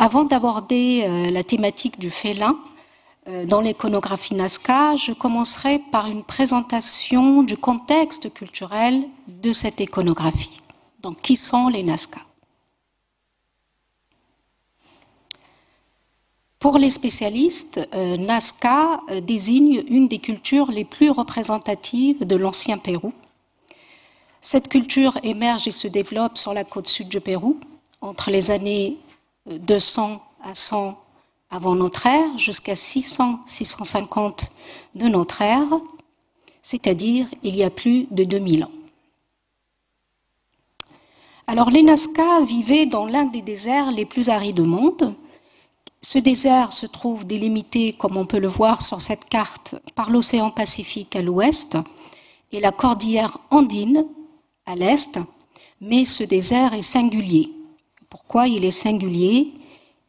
Avant d'aborder la thématique du félin dans l'iconographie Nazca, je commencerai par une présentation du contexte culturel de cette iconographie. Donc, qui sont les Nazca? Pour les spécialistes, Nazca désigne une des cultures les plus représentatives de l'ancien Pérou. Cette culture émerge et se développe sur la côte sud du Pérou, entre les années 200 à 100 avant notre ère, jusqu'à 600-650 de notre ère, c'est-à-dire il y a plus de 2000 ans. Alors les Nazca vivaient dans l'un des déserts les plus arides au monde. Ce désert se trouve délimité, comme on peut le voir sur cette carte, par l'océan Pacifique à l'ouest et la cordillère andine à l'est, mais ce désert est singulier. Pourquoi il est singulier?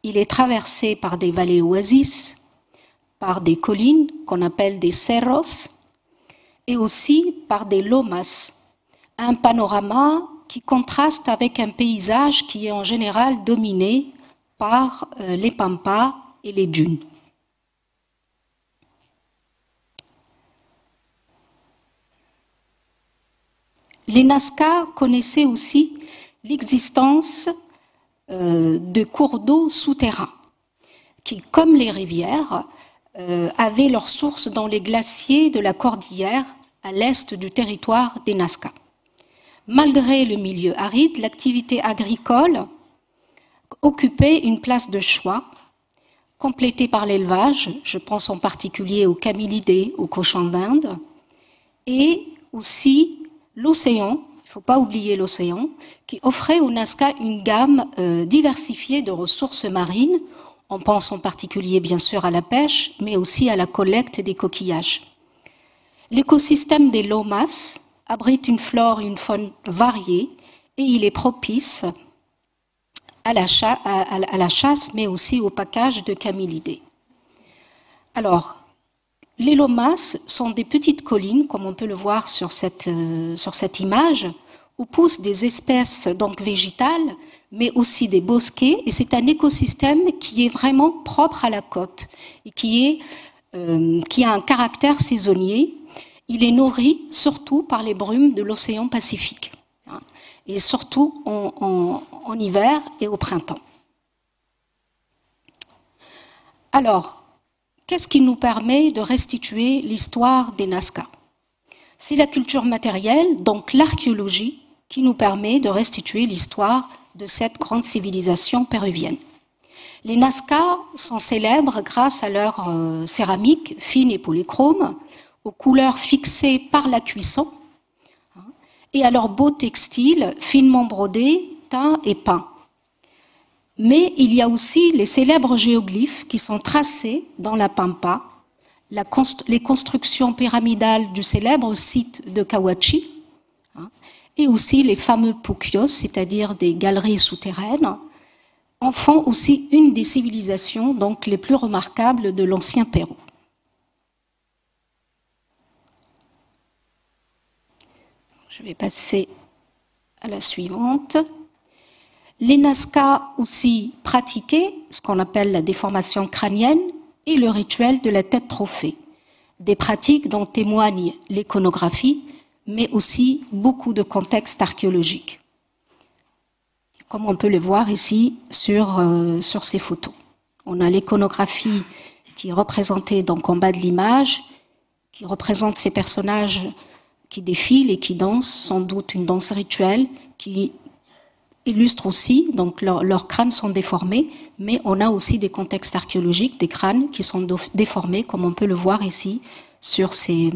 Il est traversé par des vallées oasis, par des collines qu'on appelle des cerros, et aussi par des lomas, un panorama qui contraste avec un paysage qui est en général dominé par les pampas et les dunes. Les Nazca connaissaient aussi l'existence de cours d'eau souterrains qui, comme les rivières, avaient leur source dans les glaciers de la cordillère à l'est du territoire des Nazca. Malgré le milieu aride, l'activité agricole occupait une place de choix, complétée par l'élevage, je pense en particulier aux camélidés, aux cochons d'Inde, et aussi l'océan, il ne faut pas oublier l'océan, qui offrait aux Nazca une gamme diversifiée de ressources marines. On pense en particulier bien sûr à la pêche, mais aussi à la collecte des coquillages. L'écosystème des lomas abrite une flore et une faune variées et il est propice à la chasse, mais aussi au package de camélidés. Alors, les lomas sont des petites collines, comme on peut le voir sur cette image, où poussent des espèces donc végétales, mais aussi des bosquets, et c'est un écosystème qui est vraiment propre à la côte et qui a un caractère saisonnier. Il est nourri surtout par les brumes de l'océan Pacifique, et surtout en hiver et au printemps. Alors, qu'est-ce qui nous permet de restituer l'histoire des Nazca? C'est la culture matérielle, donc l'archéologie, qui nous permet de restituer l'histoire de cette grande civilisation péruvienne. Les Nazca sont célèbres grâce à leur céramique fine et polychrome, aux couleurs fixées par la cuisson, et à leurs beaux textiles finement brodés, teints et peints. Mais il y a aussi les célèbres géoglyphes qui sont tracés dans la Pampa, les constructions pyramidales du célèbre site de Cahuachi, et aussi les fameux puquios, c'est-à-dire des galeries souterraines, en font aussi une des civilisations donc les plus remarquables de l'ancien Pérou. Je vais passer à la suivante. Les Nazca aussi pratiquaient ce qu'on appelle la déformation crânienne et le rituel de la tête trophée, des pratiques dont témoigne l'iconographie, mais aussi beaucoup de contextes archéologiques, comme on peut le voir ici sur ces photos. On a l'iconographie qui est représentée donc en bas de l'image, qui représente ces personnages qui défilent et qui dansent, sans doute une danse rituelle, qui illustre aussi, donc leurs crânes sont déformés, mais on a aussi des contextes archéologiques, des crânes qui sont déformés, comme on peut le voir ici sur ces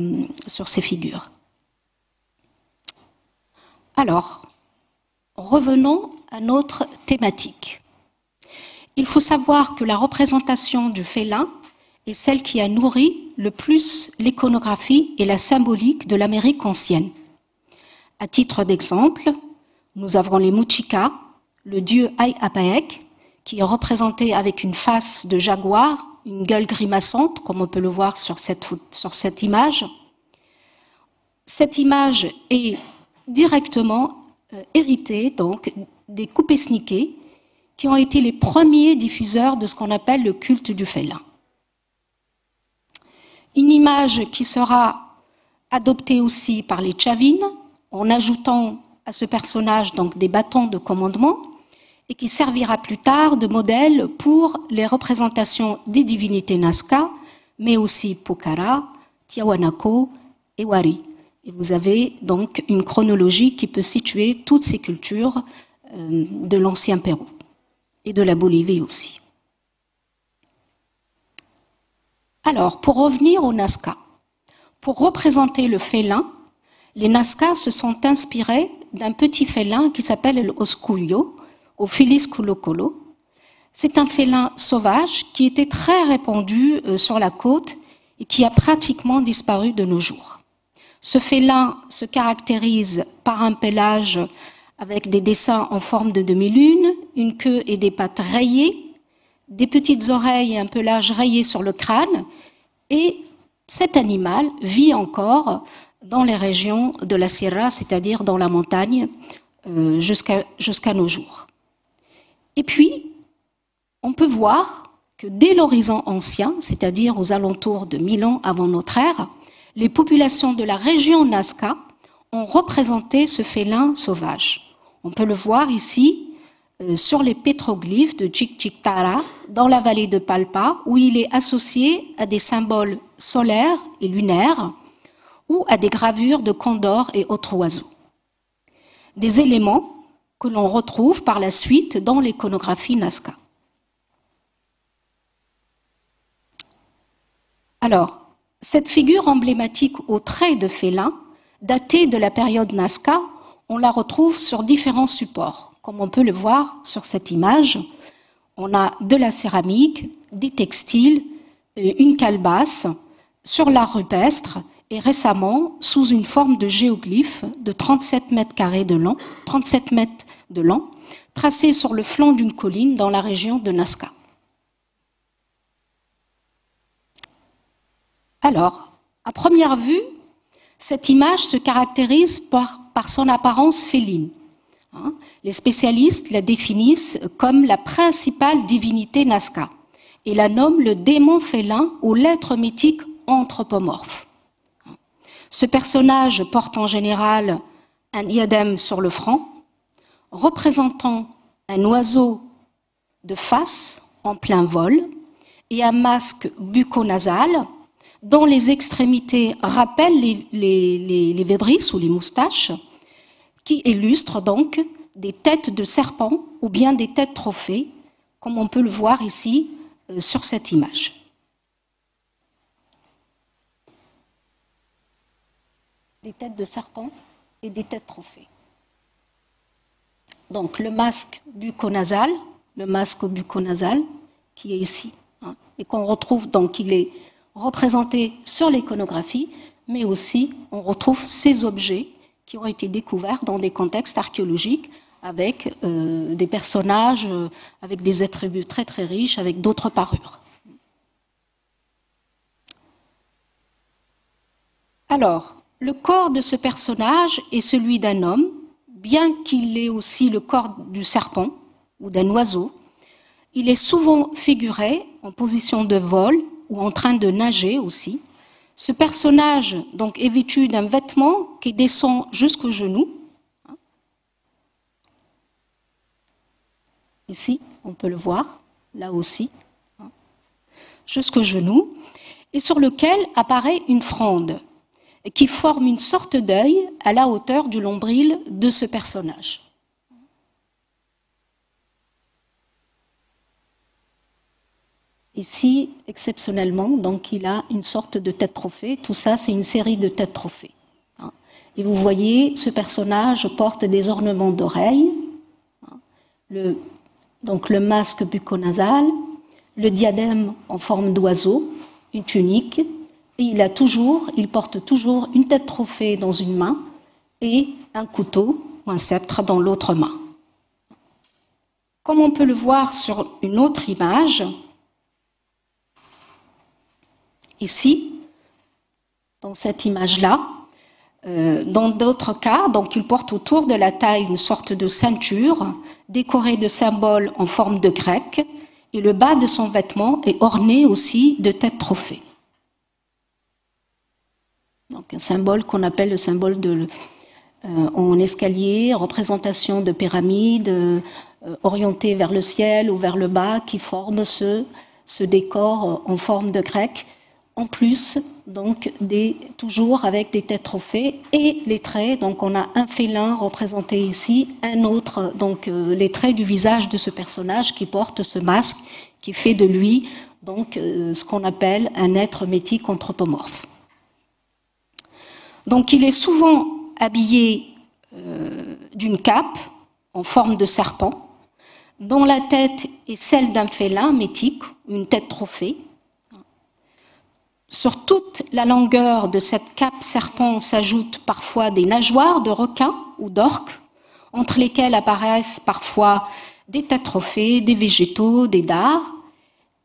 figures. Alors, revenons à notre thématique. Il faut savoir que la représentation du félin est celle qui a nourri le plus l'iconographie et la symbolique de l'Amérique ancienne. À titre d'exemple, nous avons les Muchica, le dieu Ayapaec, qui est représenté avec une face de jaguar, une gueule grimaçante, comme on peut le voir sur cette image. Cette image est directement héritée donc, des Kupesniké, qui ont été les premiers diffuseurs de ce qu'on appelle le culte du félin. Une image qui sera adoptée aussi par les Chavines, en ajoutant à ce personnage donc des bâtons de commandement, et qui servira plus tard de modèle pour les représentations des divinités Nazca, mais aussi Pokhara, Tiahuanaco et Wari. Et vous avez donc une chronologie qui peut situer toutes ces cultures de l'ancien Pérou et de la Bolivie aussi. Alors, pour revenir aux Nazca, pour représenter le félin, les Nazca se sont inspirés d'un petit félin qui s'appelle le oscuyo, Ophilis culocolo. C'est un félin sauvage qui était très répandu sur la côte et qui a pratiquement disparu de nos jours. Ce félin se caractérise par un pelage avec des dessins en forme de demi-lune, une queue et des pattes rayées, des petites oreilles et un pelage rayé sur le crâne, et cet animal vit encore dans les régions de la Sierra, c'est-à-dire dans la montagne, jusqu'à nos jours. Et puis, on peut voir que dès l'horizon ancien, c'est-à-dire aux alentours de 1000 ans avant notre ère, les populations de la région Nazca ont représenté ce félin sauvage. On peut le voir ici sur les pétroglyphes de Chiquitara, dans la vallée de Palpa, où il est associé à des symboles solaires et lunaires, ou à des gravures de condors et autres oiseaux. Des éléments que l'on retrouve par la suite dans l'iconographie Nazca. Alors, cette figure emblématique aux traits de félin, datée de la période Nazca, on la retrouve sur différents supports. Comme on peut le voir sur cette image, on a de la céramique, des textiles, une calebasse, sur l'art rupestre, et récemment sous une forme de géoglyphe de 37 mètres carrés de long, 37 mètres de long, tracé sur le flanc d'une colline dans la région de Nazca. Alors, à première vue, cette image se caractérise par son apparence féline. Les spécialistes la définissent comme la principale divinité Nazca et la nomment le démon félin ou l'être mythique anthropomorphe. Ce personnage porte en général un diadème sur le front, représentant un oiseau de face en plein vol et un masque bucco-nasal dont les extrémités rappellent les vébris ou les moustaches, qui illustrent donc des têtes de serpents ou bien des têtes trophées, comme on peut le voir ici sur cette image. Des têtes de serpents et des têtes trophées. Donc le masque bucco-nasal, qui est ici, et qu'on retrouve, donc il est représenté sur l'iconographie, mais aussi on retrouve ces objets qui ont été découverts dans des contextes archéologiques avec des personnages, avec des attributs très très riches, avec d'autres parures. Alors, le corps de ce personnage est celui d'un homme, bien qu'il ait aussi le corps du serpent ou d'un oiseau. Il est souvent figuré en position de vol ou en train de nager aussi. Ce personnage donc, est vêtu d'un vêtement qui descend jusqu'au genou. Ici, on peut le voir, là aussi, jusqu'au genou, et sur lequel apparaît une fronde qui forme une sorte d'œil à la hauteur du nombril de ce personnage. Ici, exceptionnellement, donc il a une sorte de tête trophée. Tout ça, c'est une série de têtes trophées. Et vous voyez, ce personnage porte des ornements d'oreilles, donc le masque bucco-nasal, le diadème en forme d'oiseau, une tunique, et il porte toujours une tête trophée dans une main et un couteau ou un sceptre dans l'autre main. Comme on peut le voir sur une autre image, ici, dans cette image-là, Dans d'autres cas, donc, il porte autour de la taille une sorte de ceinture décorée de symboles en forme de grec, et le bas de son vêtement est orné aussi de têtes trophées. Donc un symbole qu'on appelle le symbole en escalier, représentation de pyramides orientées vers le ciel ou vers le bas qui forment ce décor en forme de grec. En plus, donc, toujours avec des têtes trophées et les traits. Donc, on a un félin représenté ici, un autre, donc les traits du visage de ce personnage qui porte ce masque, qui fait de lui donc ce qu'on appelle un être mythique anthropomorphe. Donc, il est souvent habillé d'une cape en forme de serpent, dont la tête est celle d'un félin mythique, une tête trophée. Sur toute la longueur de cette cape serpent s'ajoutent parfois des nageoires de requins ou d'orques, entre lesquelles apparaissent parfois des têtes trophées, des végétaux, des dards.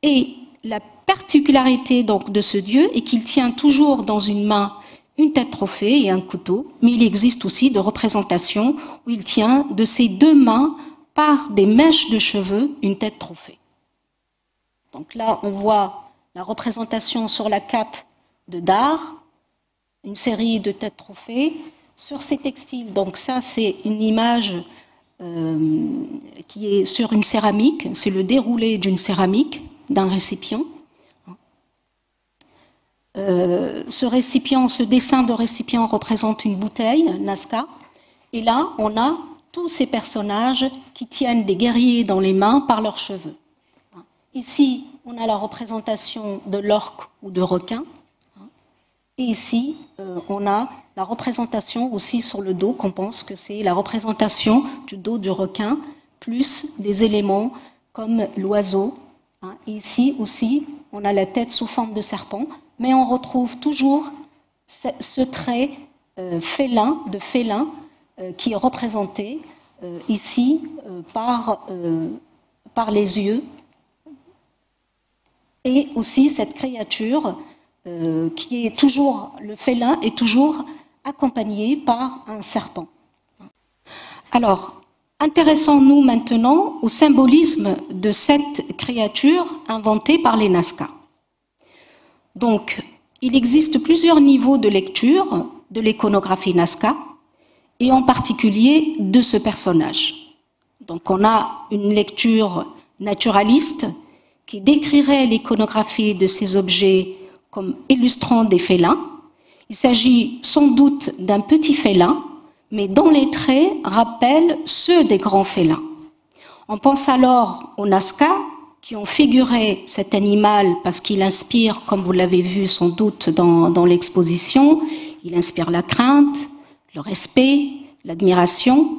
Et la particularité donc de ce dieu est qu'il tient toujours dans une main une tête trophée et un couteau, mais il existe aussi de représentations où il tient de ses deux mains par des mèches de cheveux une tête trophée. Donc là, on voit la représentation sur la cape de dard, une série de têtes trophées sur ces textiles. Donc ça, c'est une image qui est sur une céramique, c'est le déroulé d'une céramique, d'un récipient. Ce dessin de récipient représente une bouteille, Nazca, et là, on a tous ces personnages qui tiennent des guerriers dans les mains par leurs cheveux. Ici, on a la représentation de l'orque ou de requin, et ici, on a la représentation aussi sur le dos, qu'on pense que c'est la représentation du dos du requin, plus des éléments comme l'oiseau. Et ici aussi, on a la tête sous forme de serpent, mais on retrouve toujours ce trait félin qui est représenté ici par les yeux, et aussi cette créature qui est toujours, le félin est toujours accompagné par un serpent. Alors, intéressons-nous maintenant au symbolisme de cette créature inventée par les Nazca. Donc, il existe plusieurs niveaux de lecture de l'iconographie Nazca, et en particulier de ce personnage. Donc, on a une lecture naturaliste qui décrirait l'iconographie de ces objets comme illustrant des félins. Il s'agit sans doute d'un petit félin, mais dont les traits rappellent ceux des grands félins. On pense alors aux Nazca, qui ont figuré cet animal parce qu'il inspire, comme vous l'avez vu sans doute dans l'exposition, il inspire la crainte, le respect, l'admiration,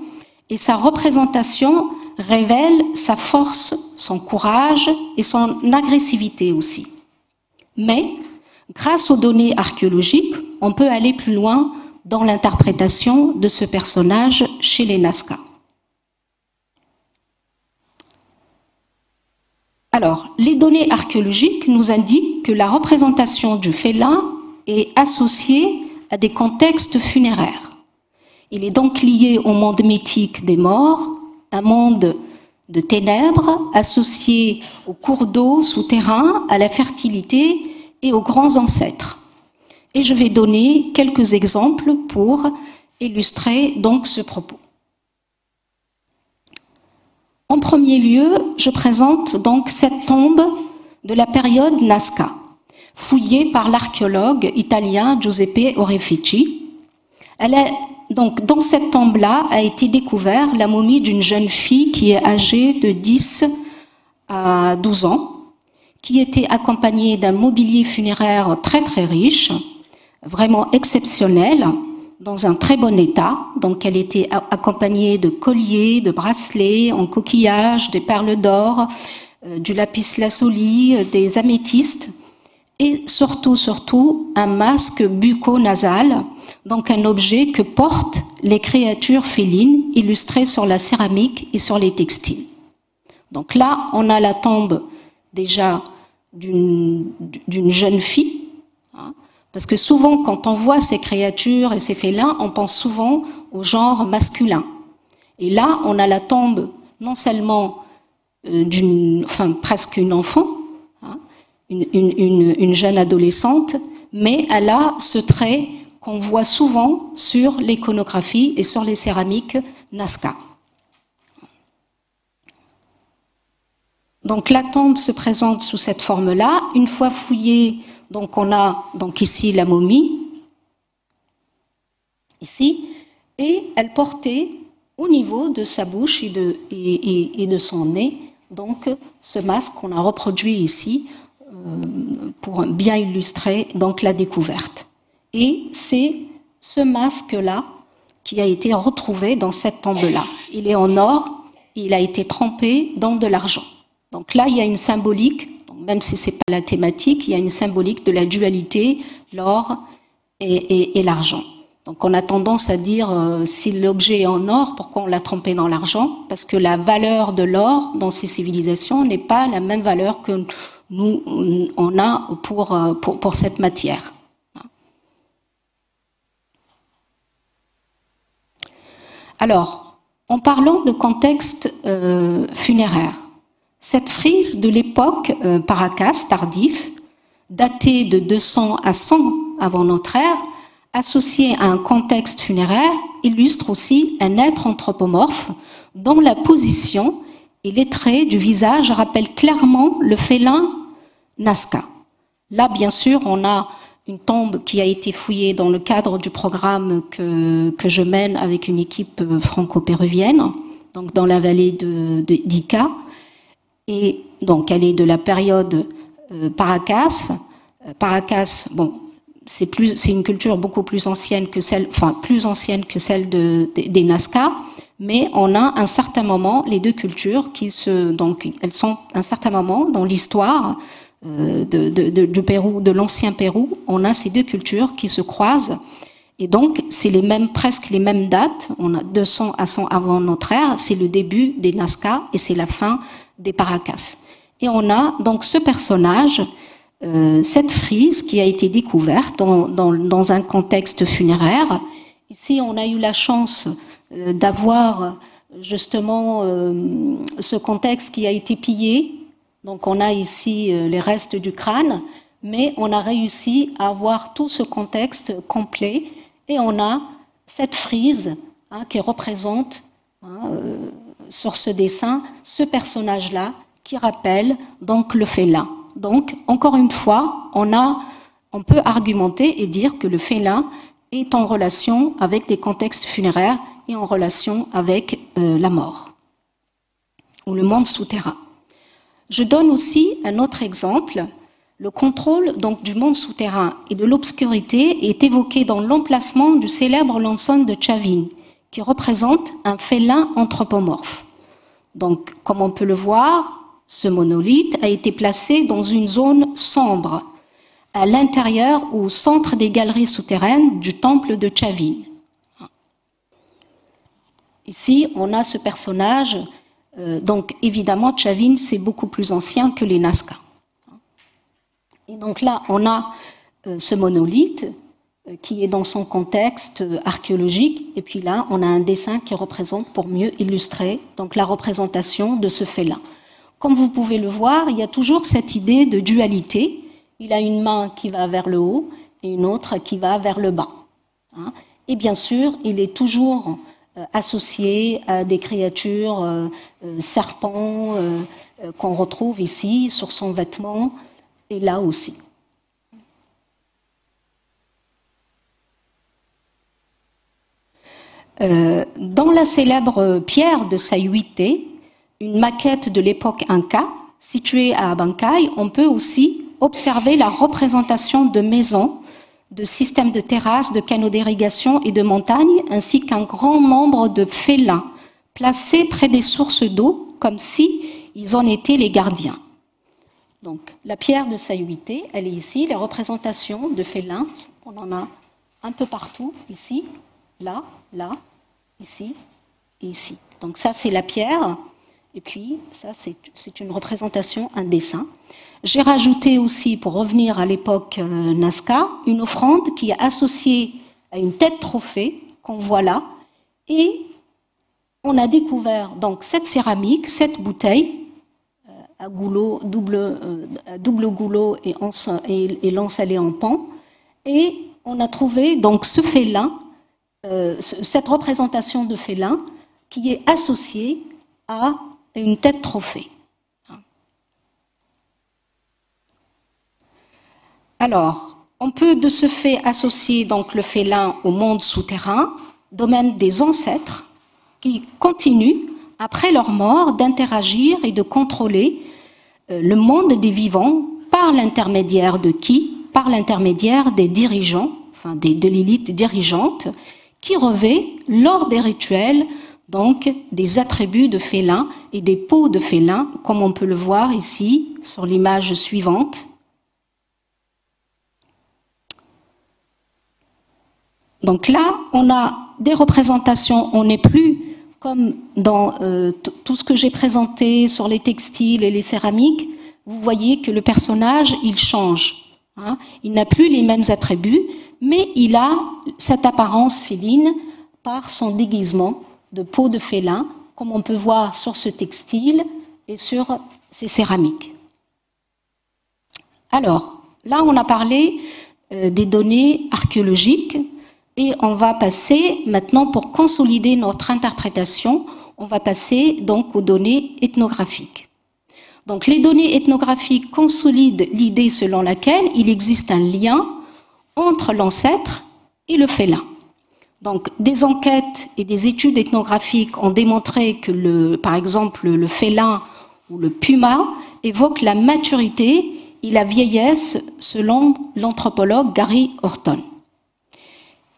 et sa représentation révèle sa force, son courage et son agressivité aussi. Mais, grâce aux données archéologiques, on peut aller plus loin dans l'interprétation de ce personnage chez les Nazca. Alors, les données archéologiques nous indiquent que la représentation du félin est associée à des contextes funéraires. Il est donc lié au monde mythique des morts, un monde de ténèbres associé aux cours d'eau souterrains, à la fertilité et aux grands ancêtres. Et je vais donner quelques exemples pour illustrer donc ce propos. En premier lieu, je présente donc cette tombe de la période Nazca, fouillée par l'archéologue italien Giuseppe Orefici. Donc, dans cette tombe-là a été découverte la momie d'une jeune fille qui est âgée de 10 à 12 ans, qui était accompagnée d'un mobilier funéraire très très riche, vraiment exceptionnel, dans un très bon état. Donc elle était accompagnée de colliers, de bracelets en coquillage, des perles d'or, du lapis lazuli, des améthystes, et surtout un masque bucco-nasal, donc un objet que portent les créatures félines illustrées sur la céramique et sur les textiles. Donc là, on a la tombe déjà d'une jeune fille, Parce que souvent, quand on voit ces créatures et ces félins, on pense souvent au genre masculin. Et là, on a la tombe non seulement presque une enfant, hein, une jeune adolescente, mais elle a ce trait qu'on voit souvent sur l'iconographie et sur les céramiques Nazca. Donc la tombe se présente sous cette forme-là. Une fois fouillée, donc on a donc ici la momie, ici, et elle portait au niveau de sa bouche et de son nez, donc ce masque qu'on a reproduit ici pour bien illustrer donc la découverte. Et c'est ce masque-là qui a été retrouvé dans cette tombe-là. Il est en or, il a été trempé dans de l'argent. Donc là, il y a une symbolique, donc même si ce n'est pas la thématique, il y a une symbolique de la dualité, l'or et l'argent. Donc on a tendance à dire, si l'objet est en or, pourquoi on l'a trempé dans l'argent? Parce que la valeur de l'or dans ces civilisations n'est pas la même valeur que nous, on a pour cette matière. Alors, en parlant de contexte funéraire, cette frise de l'époque Paracas tardif, datée de 200 à 100 avant notre ère, associée à un contexte funéraire, illustre aussi un être anthropomorphe dont la position et les traits du visage rappellent clairement le félin Nazca. Là, bien sûr, on a une tombe qui a été fouillée dans le cadre du programme que je mène avec une équipe franco-péruvienne, donc dans la vallée d'Ica. Et donc, elle est de la période Paracas. Paracas, bon, c'est une culture beaucoup plus ancienne que celle, des Nazca, mais on a un certain moment les deux cultures donc elles sont un certain moment dans l'histoire du Pérou, de l'ancien Pérou, on a ces deux cultures qui se croisent. Et donc, c'est presque les mêmes dates. On a 200 à 100 avant notre ère. C'est le début des Nazca et c'est la fin des Paracas. Et on a donc ce personnage, cette frise qui a été découverte dans un contexte funéraire. Ici, on a eu la chance d'avoir justement ce contexte qui a été pillé. Donc on a ici les restes du crâne, mais on a réussi à avoir tout ce contexte complet et on a cette frise qui représente sur ce dessin ce personnage-là qui rappelle donc le félin. Donc encore une fois, on peut argumenter et dire que le félin est en relation avec des contextes funéraires et en relation avec la mort ou le monde souterrain. Je donne aussi un autre exemple. Le contrôle donc, du monde souterrain et de l'obscurité est évoqué dans l'emplacement du célèbre lanson de Chavin, qui représente un félin anthropomorphe. Donc, comme on peut le voir, ce monolithe a été placé dans une zone sombre, à l'intérieur ou au centre des galeries souterraines du temple de Chavin. Ici, on a ce personnage. Donc, évidemment, Chavin, c'est beaucoup plus ancien que les Nazca. Et donc là, on a ce monolithe qui est dans son contexte archéologique. Et puis là, on a un dessin qui représente, pour mieux illustrer, donc la représentation de ce félin. Comme vous pouvez le voir, il y a toujours cette idée de dualité. Il a une main qui va vers le haut et une autre qui va vers le bas. Et bien sûr, il est toujours associé à des créatures serpents qu'on retrouve ici sur son vêtement et là aussi. Dans la célèbre pierre de Sayhuité, une maquette de l'époque Inca, située à Abancay, on peut aussi observer la représentation de maisons, de systèmes de terrasses, de canaux d'irrigation et de montagnes, ainsi qu'un grand nombre de félins placés près des sources d'eau, comme si ils en étaient les gardiens. Donc, la pierre de Sayhuité, elle est ici, les représentations de félins, on en a un peu partout, ici, là, ici et ici. Donc ça, c'est la pierre, et puis ça, c'est une représentation, un dessin. J'ai rajouté aussi, pour revenir à l'époque Nazca, une offrande qui est associée à une tête trophée qu'on voit là. Et on a découvert donc cette céramique, cette bouteille, à goulot, double goulot et l'ensalé en pan. Et on a trouvé donc ce félin, cette représentation de félin qui est associée à une tête trophée. Alors, on peut de ce fait associer donc le félin au monde souterrain, domaine des ancêtres, qui continuent, après leur mort, d'interagir et de contrôler le monde des vivants par l'intermédiaire de qui? Par l'intermédiaire des dirigeants, enfin de l'élite dirigeante, qui revêt lors des rituels donc des attributs de félin et des peaux de félin, comme on peut le voir ici sur l'image suivante. Donc là, on a des représentations, on n'est plus comme dans tout ce que j'ai présenté sur les textiles et les céramiques. Vous voyez que le personnage, il change. Hein. Il n'a plus les mêmes attributs, mais il a cette apparence féline par son déguisement de peau de félin, comme on peut voir sur ce textile et sur ces céramiques. Alors, là, on a parlé des données archéologiques. Et on va passer maintenant, pour consolider notre interprétation, on va passer donc aux données ethnographiques. Donc les données ethnographiques consolident l'idée selon laquelle il existe un lien entre l'ancêtre et le félin. Donc des enquêtes et des études ethnographiques ont démontré que, par exemple, le félin ou le puma évoque la maturité et la vieillesse selon l'anthropologue Gary Horton.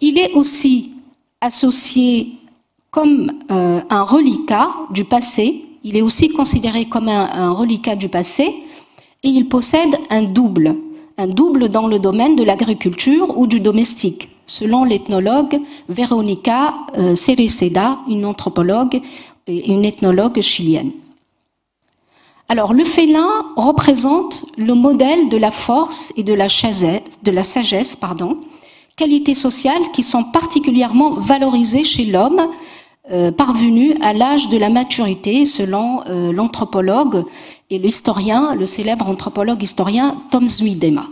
Il est aussi associé comme un reliquat du passé, il est aussi considéré comme un reliquat du passé, et il possède un double dans le domaine de l'agriculture ou du domestique, selon l'ethnologue Veronica Cereceda, une anthropologue et une ethnologue chilienne. Alors, le félin représente le modèle de la force et de la sagesse, qualités sociales qui sont particulièrement valorisées chez l'homme parvenu à l'âge de la maturité, selon l'anthropologue et l'historien, le célèbre anthropologue historien Tom Zwiedema.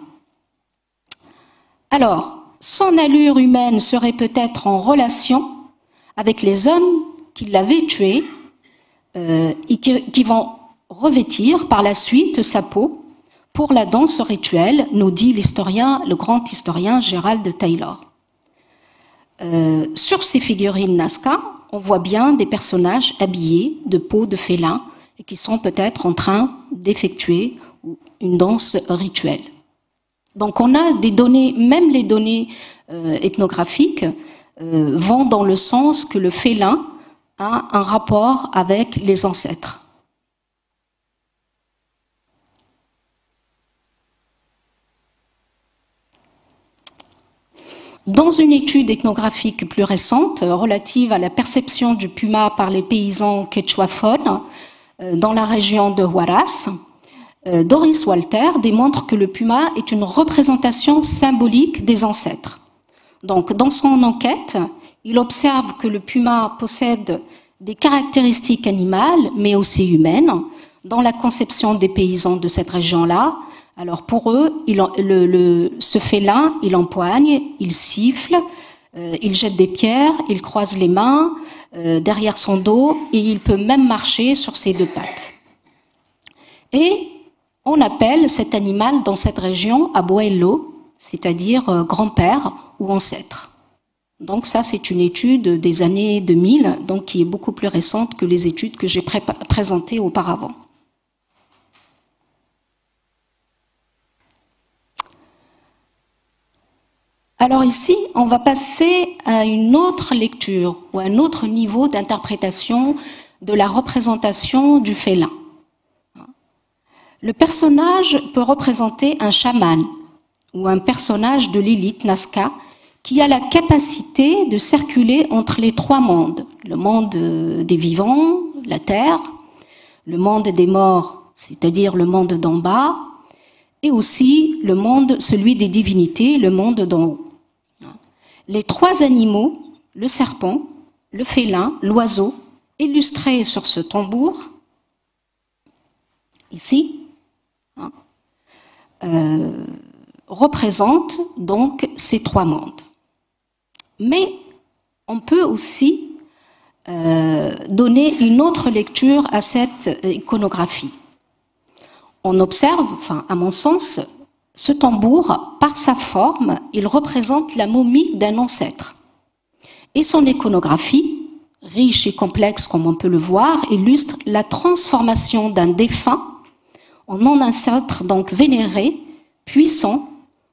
Alors, son allure humaine serait peut-être en relation avec les hommes qui l'avaient tué et qui vont revêtir par la suite sa peau pour la danse rituelle, nous dit l'historien, le grand historien Gerald Taylor. Sur ces figurines Nazca, on voit bien des personnages habillés de peau de félin et qui sont peut-être en train d'effectuer une danse rituelle. Donc on a des données, même les données ethnographiques vont dans le sens que le félin a un rapport avec les ancêtres. Dans une étude ethnographique plus récente relative à la perception du puma par les paysans quechua-phones dans la région de Huaraz, Doris Walter démontre que le puma est une représentation symbolique des ancêtres. Donc, dans son enquête, il observe que le puma possède des caractéristiques animales, mais aussi humaines, dans la conception des paysans de cette région-là. Alors pour eux, ce félin, il empoigne, il siffle, il jette des pierres, il croise les mains derrière son dos et il peut même marcher sur ses deux pattes. Et on appelle cet animal dans cette région abuelo, c'est-à-dire grand-père ou ancêtre. Donc ça, c'est une étude des années 2000, donc qui est beaucoup plus récente que les études que j'ai présentées auparavant. Alors ici, on va passer à une autre lecture ou à un autre niveau d'interprétation de la représentation du félin. Le personnage peut représenter un chaman ou un personnage de l'élite Nazca qui a la capacité de circuler entre les trois mondes, le monde des vivants, la terre, le monde des morts, c'est-à-dire le monde d'en bas, et aussi le monde, celui des divinités, le monde d'en haut. Les trois animaux, le serpent, le félin, l'oiseau, illustrés sur ce tambour, ici, représentent donc ces trois mondes. Mais on peut aussi donner une autre lecture à cette iconographie. On observe, enfin, à mon sens, ce tambour, par sa forme, il représente la momie d'un ancêtre. Et son iconographie, riche et complexe comme on peut le voir, illustre la transformation d'un défunt en un ancêtre donc vénéré, puissant,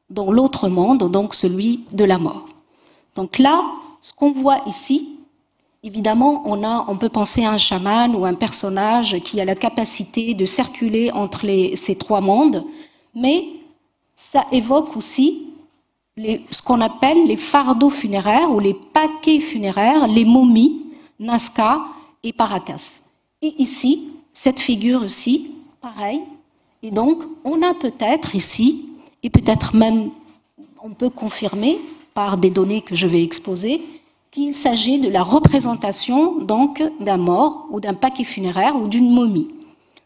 dans l'autre monde, donc celui de la mort. Donc là, ce qu'on voit ici, évidemment, on peut penser à un chaman ou un personnage qui a la capacité de circuler entre ces trois mondes, mais ça évoque aussi ce qu'on appelle les fardeaux funéraires ou les paquets funéraires, les momies, Nazca et Paracas. Et ici, cette figure aussi, pareil. Et donc, on a peut-être ici, et peut-être même on peut confirmer par des données que je vais exposer, qu'il s'agit de la représentation donc d'un mort ou d'un paquet funéraire ou d'une momie.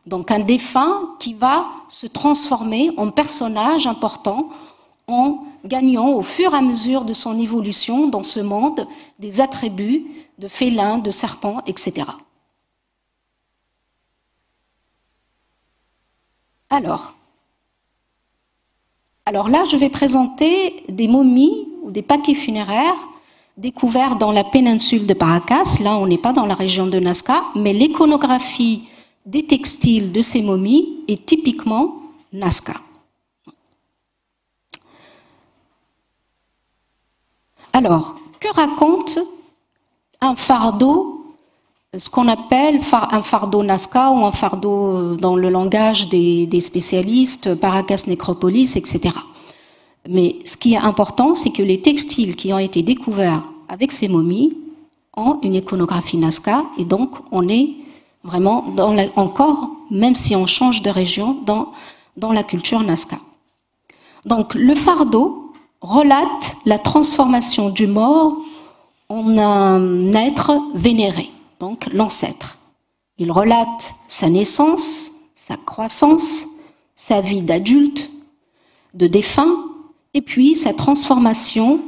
Donc un défunt qui va se transformer en personnage important en gagnant au fur et à mesure de son évolution dans ce monde des attributs de félin, de serpent, etc. Alors là, je vais présenter des momies ou des paquets funéraires découverts dans la péninsule de Paracas. Là, on n'est pas dans la région de Nazca, mais l'iconographie des textiles de ces momies est typiquement Nazca. Alors, que raconte un fardeau, ce qu'on appelle un fardeau Nazca ou un fardeau dans le langage des spécialistes, Paracas Necropolis, etc. Mais ce qui est important, c'est que les textiles qui ont été découverts avec ces momies ont une iconographie Nazca, et donc on est vraiment encore, même si on change de région, dans la culture Nazca. Donc le fardeau relate la transformation du mort en un être vénéré, donc l'ancêtre. Il relate sa naissance, sa croissance, sa vie d'adulte, de défunt, et puis sa transformation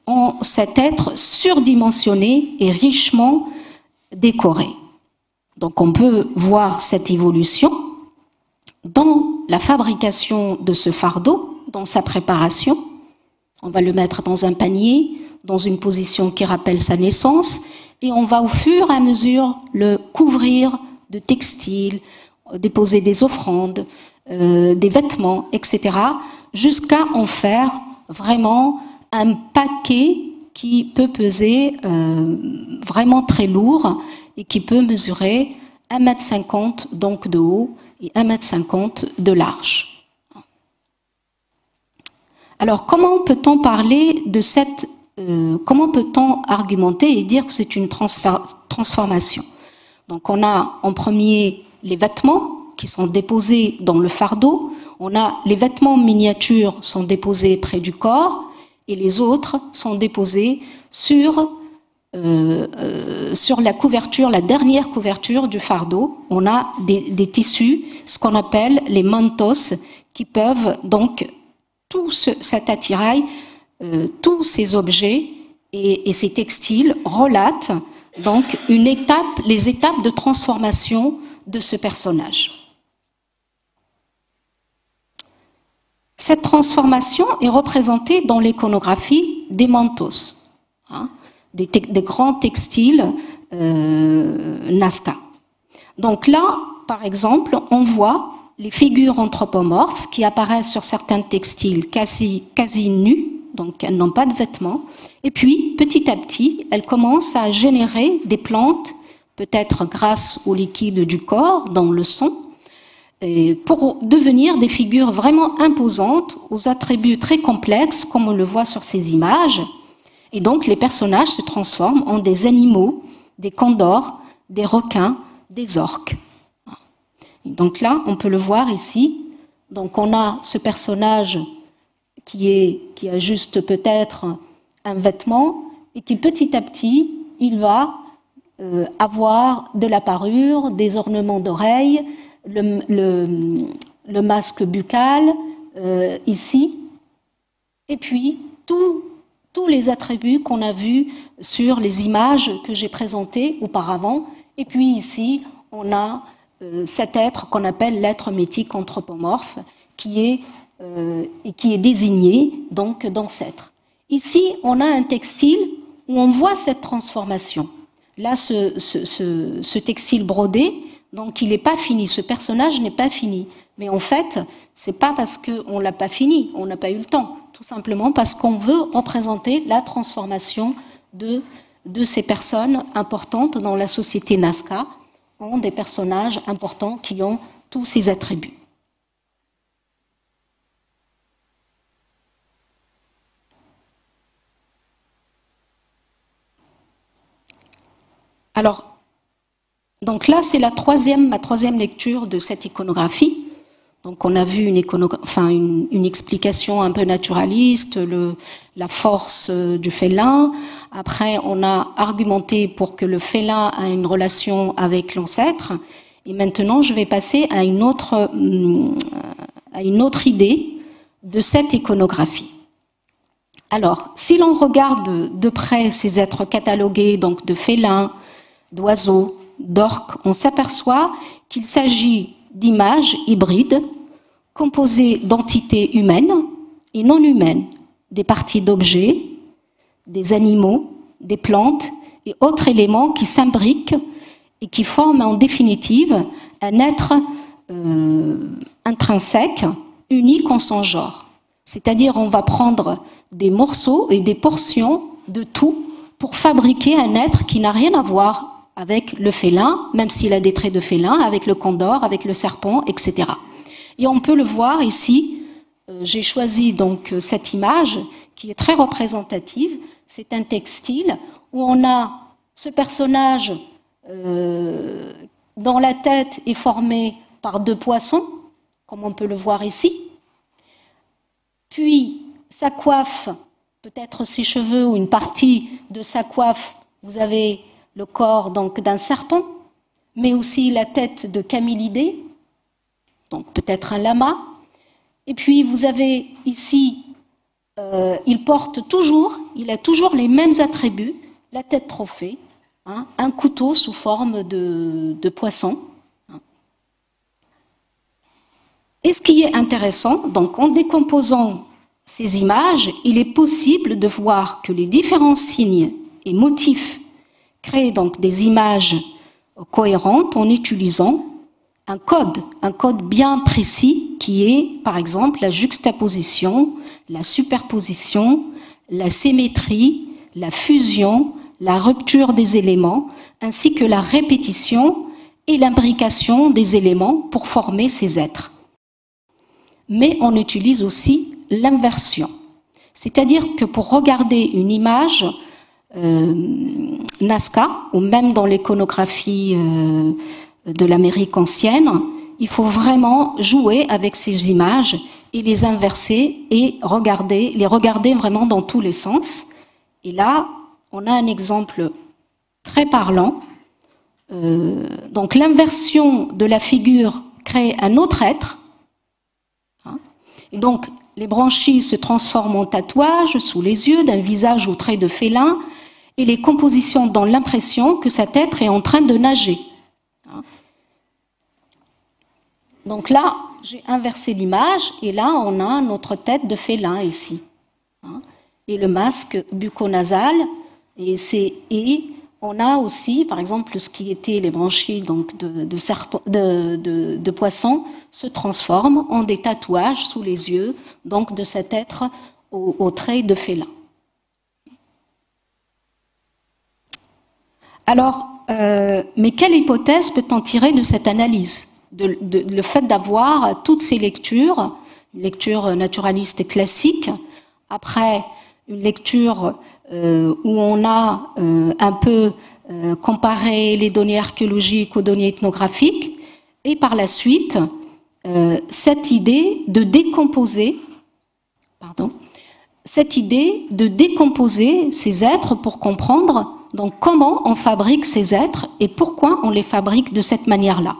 en cet être surdimensionné et richement décoré. Donc on peut voir cette évolution dans la fabrication de ce fardeau, dans sa préparation. On va le mettre dans un panier, dans une position qui rappelle sa naissance, et on va au fur et à mesure le couvrir de textiles, déposer des offrandes, des vêtements, etc., jusqu'à en faire vraiment un paquet qui peut peser vraiment très lourd et qui peut mesurer 1,50 m donc de haut et 1,50 m de large. Alors, comment peut-on parler de cette... comment peut-on argumenter et dire que c'est une transformation? Donc, on a en premier les vêtements qui sont déposés dans le fardeau. On a les vêtements miniatures sont déposés près du corps et les autres sont déposés sur la couverture, la dernière couverture du fardeau. On a des tissus, ce qu'on appelle les mantos, qui peuvent donc tout cet attirail, tous ces objets et ces textiles relatent donc les étapes de transformation de ce personnage. Cette transformation est représentée dans l'iconographie des mantos, des grands textiles Nazca. Donc là, par exemple, on voit les figures anthropomorphes qui apparaissent sur certains textiles quasi nus, donc elles n'ont pas de vêtements, et puis petit à petit, elles commencent à générer des plantes, peut-être grâce au liquide du corps, dans le sang, pour devenir des figures vraiment imposantes, aux attributs très complexes, comme on le voit sur ces images. Et donc les personnages se transforment en des animaux, des condors, des requins, des orques. Et donc là, on peut le voir ici, Donc on a ce personnage qui a juste peut-être un vêtement et qui petit à petit, il va avoir de la parure, des ornements d'oreilles, le masque buccal ici, et puis tous les attributs qu'on a vus sur les images que j'ai présentées auparavant. Et puis ici, on a cet être qu'on appelle l'être mythique anthropomorphe, qui est désigné donc d'ancêtre. Ici, on a un textile où on voit cette transformation. Là, ce textile brodé, donc il n'est pas fini, ce personnage n'est pas fini. Mais en fait, ce n'est pas parce qu'on ne l'a pas fini, on n'a pas eu le temps, tout simplement parce qu'on veut représenter la transformation de ces personnes importantes dans la société Nazca, en des personnages importants qui ont tous ces attributs. Alors, donc là, c'est ma troisième lecture de cette iconographie. Donc on a vu une explication un peu naturaliste, la force du félin. Après, on a argumenté pour que le félin a une relation avec l'ancêtre. Et maintenant, je vais passer à une autre idée de cette iconographie. Alors, si l'on regarde de près ces êtres catalogués, donc de félins, d'oiseaux, d'orques, on s'aperçoit qu'il s'agit d'images hybrides composées d'entités humaines et non humaines, des parties d'objets, des animaux, des plantes et autres éléments qui s'imbriquent et qui forment en définitive un être intrinsèque, unique en son genre. C'est-à-dire on va prendre des morceaux et des portions de tout pour fabriquer un être qui n'a rien à voir avec le félin, même s'il a des traits de félin, avec le condor, avec le serpent, etc. Et on peut le voir ici, j'ai choisi donc cette image qui est très représentative, c'est un textile où on a ce personnage dont la tête est formée par deux poissons, comme on peut le voir ici, puis sa coiffe, peut-être ses cheveux ou une partie de sa coiffe, vous avez le corps donc d'un serpent, mais aussi la tête de camélidé, donc peut-être un lama. Et puis vous avez ici, il a toujours les mêmes attributs, la tête trophée, hein, un couteau sous forme de poisson. Et ce qui est intéressant, donc en décomposant ces images, il est possible de voir que les différents signes et motifs créent donc des images cohérentes en utilisant un code bien précis qui est, par exemple, la juxtaposition, la superposition, la symétrie, la fusion, la rupture des éléments, ainsi que la répétition et l'imbrication des éléments pour former ces êtres. Mais on utilise aussi l'inversion. C'est-à-dire que pour regarder une image Nazca, ou même dans l'iconographie de l'Amérique ancienne, il faut vraiment jouer avec ces images et les inverser et les regarder vraiment dans tous les sens. Et là, on a un exemple très parlant. Donc l'inversion de la figure crée un autre être. Et donc les branchies se transforment en tatouages sous les yeux d'un visage aux traits de félin, et les compositions donnent l'impression que cet être est en train de nager. Donc là, j'ai inversé l'image, et là, on a notre tête de félin ici. Et le masque bucco-nasal, et on a aussi, par exemple, ce qui était les branchies donc de poisson, se transforment en des tatouages sous les yeux donc de cet être aux traits de félin. Alors, mais quelle hypothèse peut-on tirer de cette analyse, le fait d'avoir toutes ces lectures, une lecture naturaliste et classique, après une lecture où on a un peu comparé les données archéologiques aux données ethnographiques, et par la suite cette idée de décomposer, ces êtres pour comprendre donc comment on fabrique ces êtres et pourquoi on les fabrique de cette manière-là.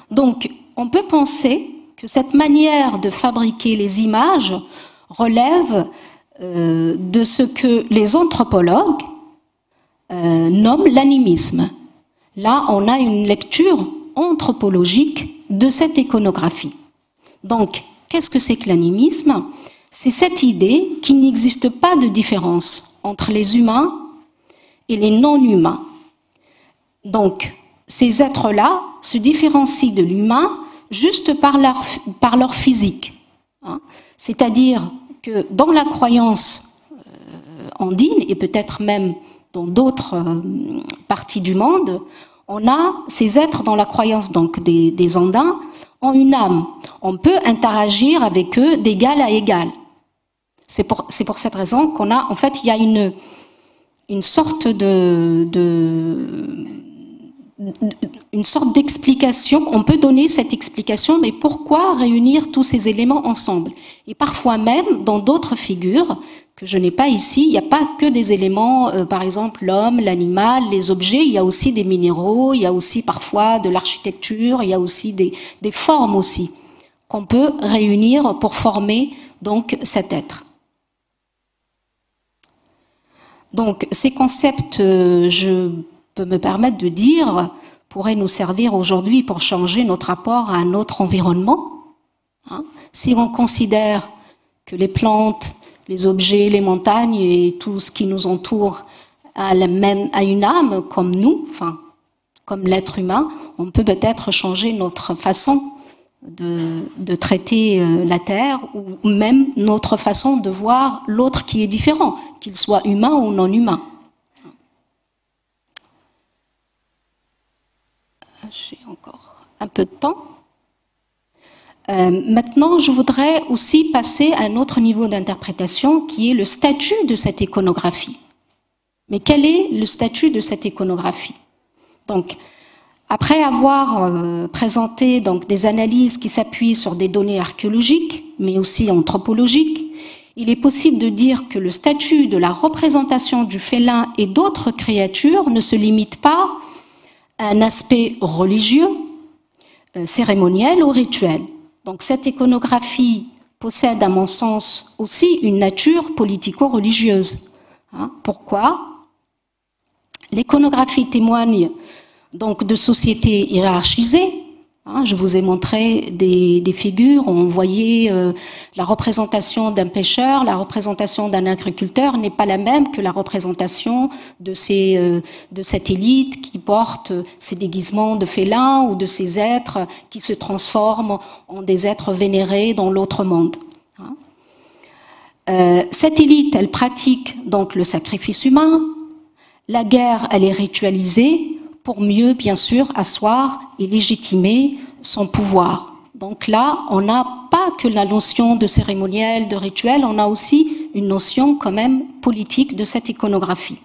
Donc, on peut penser que cette manière de fabriquer les images relève de ce que les anthropologues nomment l'animisme. Là, on a une lecture anthropologique de cette iconographie. Donc, qu'est-ce que c'est que l'animisme? C'est cette idée qu'il n'existe pas de différence entre les humains et les non-humains. Donc, ces êtres-là se différencient de l'humain juste par leur physique. C'est-à-dire que dans la croyance andine, et peut-être même dans d'autres parties du monde, on a ces êtres dans la croyance donc des Andins ont une âme. On peut interagir avec eux d'égal à égal. C'est pour cette raison qu'on a, en fait, il y a une sorte une sorte d'explication. On peut donner cette explication, mais pourquoi réunir tous ces éléments ensemble? Et parfois même, dans d'autres figures que je n'ai pas ici, il n'y a pas que des éléments, par exemple l'homme, l'animal, les objets, il y a aussi des minéraux, il y a aussi parfois de l'architecture, il y a aussi des formes aussi qu'on peut réunir pour former donc cet être. Donc ces concepts, je peux me permettre de dire, pourraient nous servir aujourd'hui pour changer notre rapport à notre environnement. Si on considère que les plantes, les objets, les montagnes et tout ce qui nous entoure a une âme comme nous, enfin, comme l'être humain, on peut peut-être changer notre façon de traiter la Terre ou même notre façon de voir l'autre qui est différent, qu'il soit humain ou non humain. J'ai encore un peu de temps. Maintenant, je voudrais aussi passer à un autre niveau d'interprétation qui est le statut de cette iconographie. Mais quel est le statut de cette iconographie? Donc, après avoir présenté donc, des analyses qui s'appuient sur des données archéologiques, mais aussi anthropologiques, il est possible de dire que le statut de la représentation du félin et d'autres créatures ne se limite pas à un aspect religieux, cérémoniel ou rituel. Donc cette iconographie possède, à mon sens, aussi une nature politico-religieuse. Pourquoi? L'iconographie témoigne donc de sociétés hiérarchisées. Je vous ai montré des figures où on voyait la représentation d'un pêcheur, la représentation d'un agriculteur n'est pas la même que la représentation de cette élite qui porte ces déguisements de félins ou de ces êtres qui se transforment en des êtres vénérés dans l'autre monde. Cette élite, elle pratique donc le sacrifice humain. La guerre, elle est ritualisée pour mieux, bien sûr, asseoir et légitimer son pouvoir. Donc là, on n'a pas que la notion de cérémoniel, de rituel, on a aussi une notion quand même politique de cette iconographie.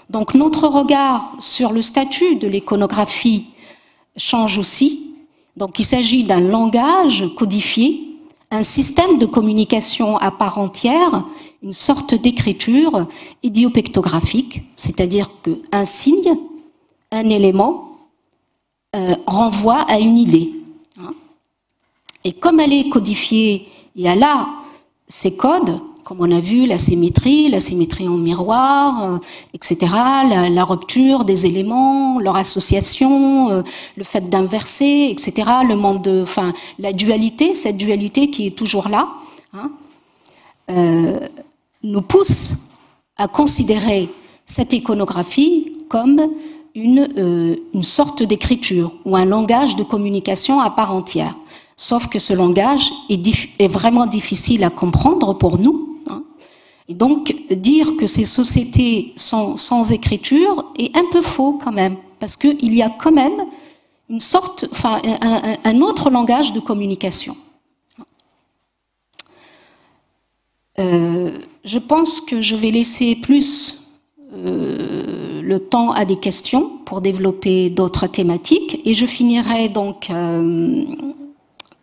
Donc notre regard sur le statut de l'iconographie change aussi. Donc il s'agit d'un langage codifié, un système de communication à part entière, une sorte d'écriture idiopictographique, c'est-à-dire qu'un signe, un élément renvoie à une idée. Et comme elle est codifiée, il y a là ces codes, comme on a vu, la symétrie en miroir, etc., la rupture des éléments, leur association, le fait d'inverser, etc., le monde enfin, la dualité, cette dualité qui est toujours là, nous pousse à considérer cette iconographie comme une sorte d'écriture ou un langage de communication à part entière. Sauf que ce langage est vraiment difficile à comprendre pour nous. Et donc, dire que ces sociétés sont sans écriture est un peu faux quand même, parce qu'il y a quand même une sorte, enfin, un autre langage de communication. Je pense que je vais laisser plus le temps à des questions pour développer d'autres thématiques. Et je finirai donc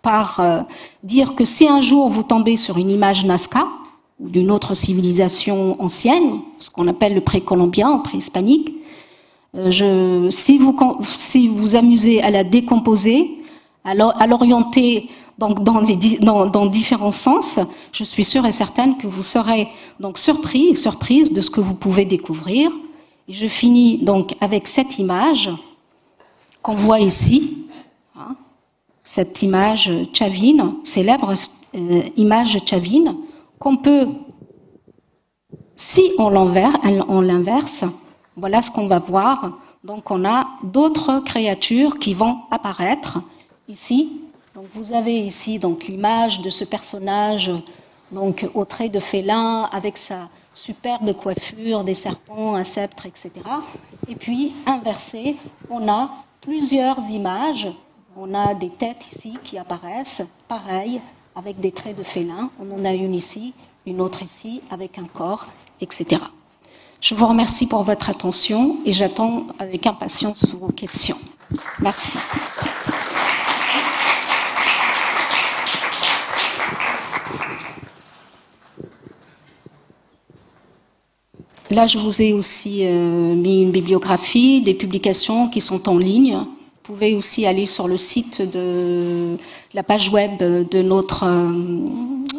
par dire que si un jour vous tombez sur une image Nazca ou d'une autre civilisation ancienne, ce qu'on appelle le précolombien, préhispanique, si vous amusez à la décomposer, à l'orienter donc dans différents sens, je suis sûre et certaine que vous serez donc surpris et surprise de ce que vous pouvez découvrir. Et je finis donc avec cette image qu'on voit ici, hein, cette image Chavin, célèbre image Chavin, qu'on peut, si on l'inverse, voilà ce qu'on va voir. Donc on a d'autres créatures qui vont apparaître ici. Donc vous avez ici donc l'image de ce personnage donc au trait de félin avec sa superbe coiffure, des serpents, un sceptre, etc. Et puis inversé, on a plusieurs images. On a des têtes ici qui apparaissent, pareil, avec des traits de félin. On en a une ici, une autre ici, avec un corps, etc. Je vous remercie pour votre attention et j'attends avec impatience vos questions. Merci. Là, je vous ai aussi mis une bibliographie, des publications qui sont en ligne. Vous pouvez aussi aller sur le site de la page web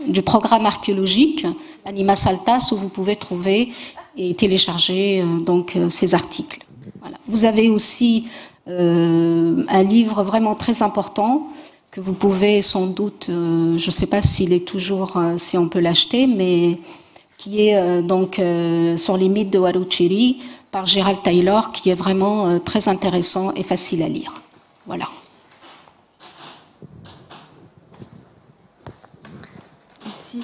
du programme archéologique Anima Saltas, où vous pouvez trouver et télécharger donc ces articles. Voilà. Vous avez aussi un livre vraiment très important que vous pouvez sans doute, je ne sais pas s'il est toujours, si on peut l'acheter, mais qui est donc sur les mythes de Huarochirí par Gerald Taylor, qui est vraiment très intéressant et facile à lire. Voilà. Ici.